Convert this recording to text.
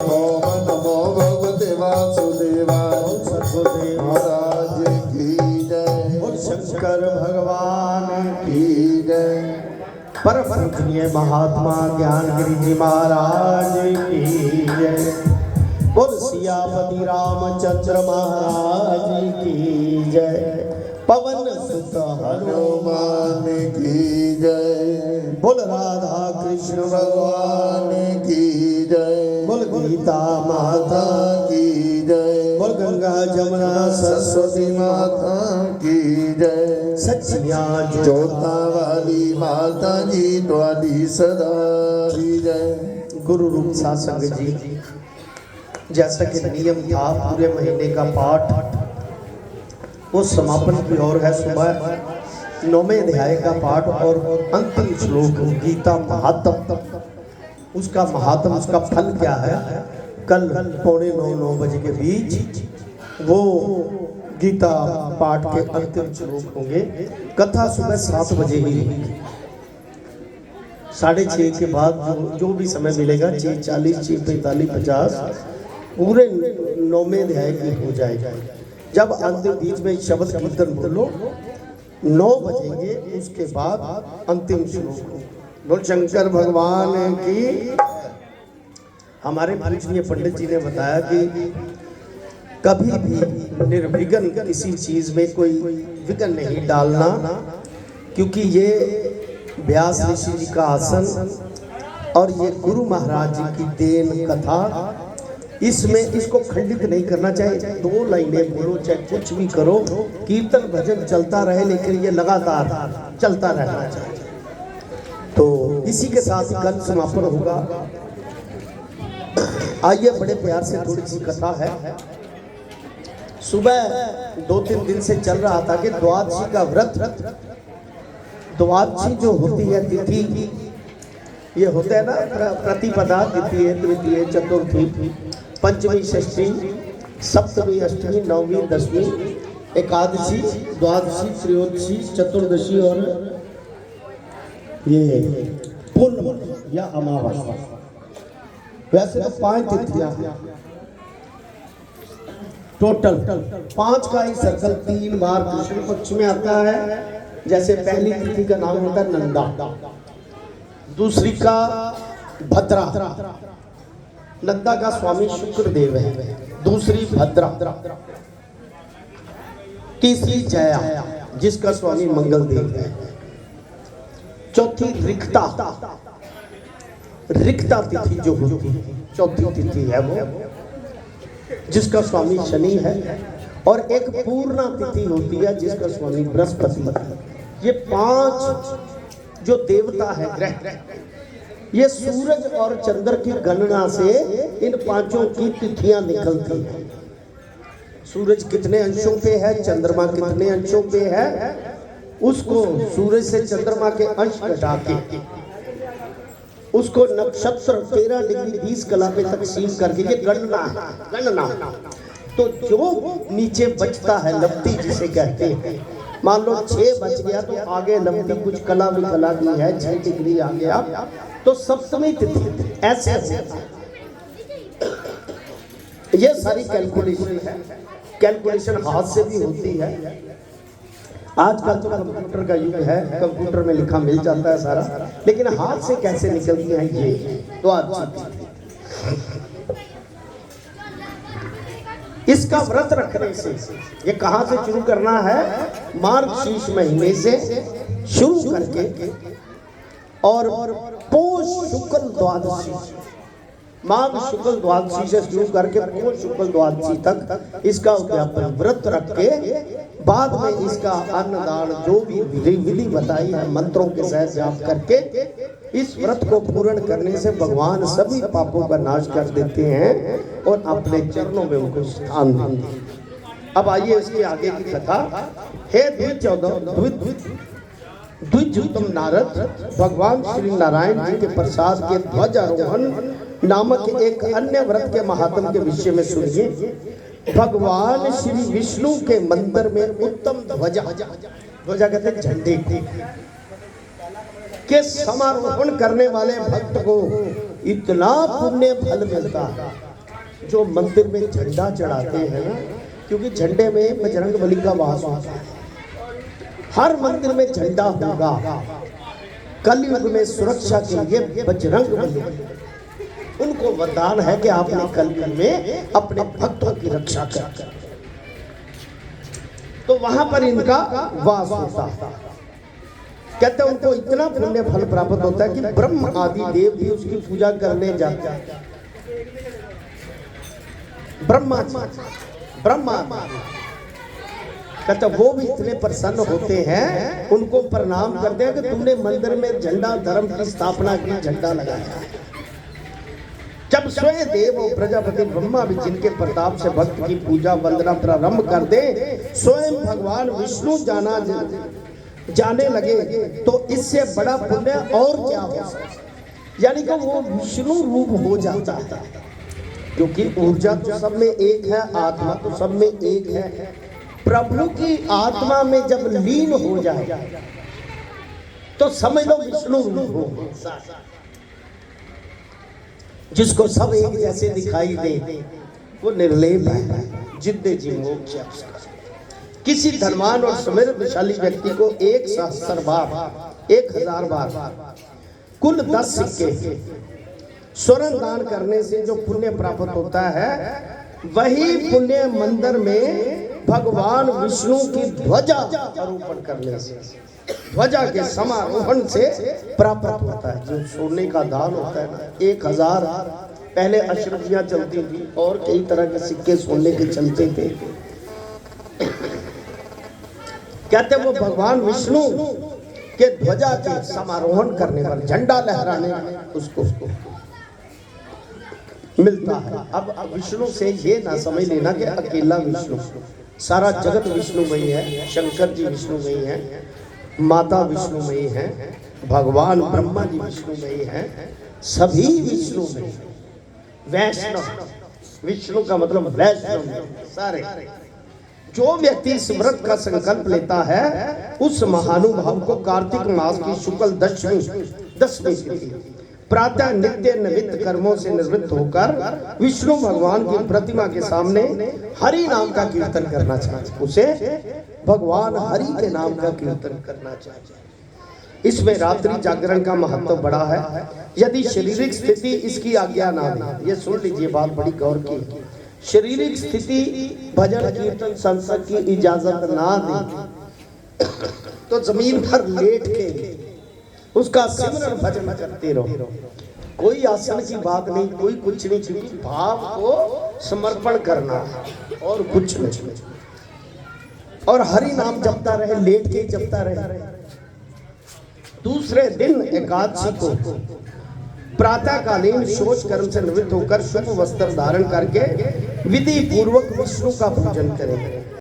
ओम नमो भगवते वासुदेवाय सद्गुरुदेव महाराज की जय। और शंकर भगवान की जय। परम पूजनीय महात्मा ज्ञानगिरि जी महाराज की जय। और सियापति रामचंद्र महाराज की जय। पवन सुत हनुमान की जय। बोल राधा कृष्ण भगवान की जय। बोल गीता माता की जय। बोल गंगा जमुना सरस्वती माता की जय। सचिया जोता वाली माता जी द्वारी सदा की जय। गुरु रूप सासंग जी, जैसा कि नियम था पूरे महीने का पाठ वो समापन की ओर है। सुबह 9वें अध्याय का पाठ और अंतिम श्लोक गीता महात्म, उसका महात्म, उसका फल क्या है, कल 8:45-9 बजे के बीच वो गीता पाठ के अंतिम श्लोक होंगे। कथा सुबह 7 बजे ही होगी। 6:30 के बाद जो भी समय मिलेगा 6:40, 6:45, 50 पूरे 9वें अध्याय की हो जाएगा। जब अंतिम बीच में शब्द कीर्तन बोलो 9 बजेंगे, उसके बाद अंतिम श्लोक। बोल शंकर भगवान की। हमारे पूजनीय पंडित जी ने बताया कि कभी भी निर्विघ्न किसी चीज में कोई विघ्न नहीं डालना, क्योंकि ये व्यास ऋषि जी का आसन और ये गुरु महाराज जी की देन कथा, इसमें इसको खंडित नहीं करना चाहिए। 2 लाइनें बोलो चाहे कुछ भी करो, कीर्तन भजन चलता रहे, लेकिन ये लगातार चलता रहना चाहिए। तो इसी के साथ कल समापन होगा। आइए बड़े प्यार से थोड़ी सी कथा है। सुबह 2-3 दिन से चल रहा था कि द्वादशी का व्रत, द्वादशी जो होती है तिथि, ये होता है ना, प्रतिपदा, द्वितीय, तृतीय, चतुर्थी, पंचमी, षष्ठी, सप्तमी, अष्टमी, नवमी, दशमी, एकादशी, द्वादशी, त्रयोदशी, चतुर्दशी और ये पूर्णिमा या अमावस्या। वैसे तो 5 तिथियां टोटल, 5 का ही सर्कल 3 बार कृष्ण पक्ष में आता है। जैसे पहली तिथि का नाम होता है नंदा, दूसरी का भद्रा, नंदा का स्वामी शुक्रदेव है, दूसरी भद्रा, तीसरी जया जिसका स्वामी मंगल देव है, चौथी रिक्ता, रिक्ता तिथि जो होती है, चौथी तिथि है वो, जिसका स्वामी शनि है, और एक पूर्णा तिथि होती है जिसका स्वामी बृहस्पति है। ये 5 जो देवता है ग्रह, ये सूरज और चंद्र की गणना से इन 5 की तिथियां निकलती हैं। सूरज कितने अंशों पे है, चंद्रमा कितने अंशों पे है, उसको सूरज से चंद्रमा के अंश घटा के उसको नक्षत्र 13 डिग्री 20 कला पे तकसीम करके, ये गणना है, गणना। तो जो नीचे बचता है लब्धि जिसे कहते हैं, मान लो 6 बच गया तो आगे लब्धि कुछ कला भी कला की है, 6 डिग्री आ गया तो सप्तमी तिथि, ऐसे ये सारी कैलकुलेशन है। कैलकुलेशन हाथ से भी होती है। आजकल तो कंप्यूटर का युग है, कंप्यूटर में लिखा मिल जाता है सारा, लेकिन हाथ से कैसे निकलती है ये तो अच्छी। इसका व्रत रखने से ये कहां से शुरू करना है, मार्गशीर्ष महीने से शुरू करके और पौष शुक्ल द्वादशी, माघ शुक्ल द्वादशी से शुरू करके पौष शुक्ल द्वादशी तक इसका उद्यापन व्रत रख के बाद में इसका अन्नदान जो भी विधि बताई है मंत्रों के साथ जाप करके इस व्रत को पूर्ण करने से भगवान सभी पापों का नाश कर देते हैं और अपने चरणों में उनको स्थान देते हैं। अब आइए इसके आगे की कथा। हे द्विजोत्तम नारद, भगवान श्री नारायण जी के प्रसाद के ध्वजारोहण नामक एक अन्य व्रत के महात्म के विषय में सुनिए। भगवान श्री विष्णु के मंदिर में उत्तम ध्वजा, ध्वजा कहते हैं झंडे के समारोहण करने वाले भक्त को इतना पुण्य फल मिलता है जो मंदिर में झंडा चढ़ाते हैं ना, क्योंकि झंडे में बजरंगबली का वास होता है, हर मंदिर में झंडा होगा। कलयुग में सुरक्षा के लिए बजरंगबली, उनको वरदान है कि आपने कलयुग में अपने भक्तों की रक्षा कर, तो वहां पर इनका वास होता है। कहते हैं उनको इतना पुण्य फल प्राप्त होता है कि ब्रह्म आदि देव भी उसकी पूजा करने जाते हैं। ब्रह्मा कहते वो भी इतने प्रसन्न होते हैं, उनको प्रणाम करते हैं कि तुमने मंदिर में झंडा धर्म की स्थापना की, झंडा लगाया। जब स्वयं देव और प्रजापति ब्रह्मा भी जिनके प्रताप से भक्त की पूजा वंदना प्रारंभ कर दे, स्वयं भगवान विष्णु जाने लगे, तो इससे बड़ा पुण्य और क्या हो सकता। यानी कि वो विष्णु रूप हो जाता है, क्योंकि ऊर्जा तो सब में एक है, आत्मा तो सब में एक है। प्रभु की आत्मा में जब लीन हो जाए तो समझ लो विष्णु रूप हो, जिसको सब एक जैसे दिखाई दे, वो निर्लेप है, जिद्दे जी मोक्ष। किसी धनवान और समृद्धशाली व्यक्ति को 1,000 बार 1000 बार कुल 10 सिक्के स्वर्ण दान करने से जो पुण्य प्राप्त होता है, वही पुण्य मंदिर में भगवान विष्णु की ध्वजा आरोपण करने से, ध्वजा के समारोहण से प्राप्त होता है। जो सोने का दान होता है ना, 1000 पहले अशरफियां चलती थी और कई तरह के सिक्के सोने के चलते थे। कहते वो भगवान विष्णु के ध्वजा के समारोहण करने पर, झंडा लहराने उसको मिलता है। अब विष्णु से ये ना समझ लेना कि अकेला विष्णु, सारा जगत विष्णुमयी है। शंकर जी विष्णुमयी है, माता विष्णुमयी है, भगवान ब्रह्मा जी विष्णुमयी है, सभी विष्णुमयी। वैष्णव, विष्णु का मतलब वैष्णव, सारे। जो व्यक्ति इस व्रत का संकल्प लेता है, उस महानुभाव को कार्तिक मास की शुक्ल दसवीं तिथि प्रातः नित्य निमित्त कर्मों से निवृत्त होकर विष्णु भगवान की प्रतिमा के सामने हरि नाम का कीर्तन करना चाहिए। उसे भगवान हरि के नाम का कीर्तन करना चाहिए। इसमें रात्रि जागरण का महत्व बड़ा है। यदि शारीरिक स्थिति इसकी आज्ञा ना दे, ये सुन लीजिए बात बड़ी गौर की, शारीरिक स्थिति भजन कीर्तन संसद की इजाजत ना दे, तो जमीन पर लेट के उसका सिमरन भजन करते रहो। कोई आसन की बात नहीं, कोई कुछ नहीं, क्योंकि भाव को समर्पण करना और कुछ नहीं। और हरि नाम जपता रहे, लेट के जपता रहे। दूसरे दिन एकादशी को प्रातःकालीन शोच कर्म से निवृत्त होकर शुभ वस्त्र धारण करके विधि पूर्वक विष्णु का पूजन करें।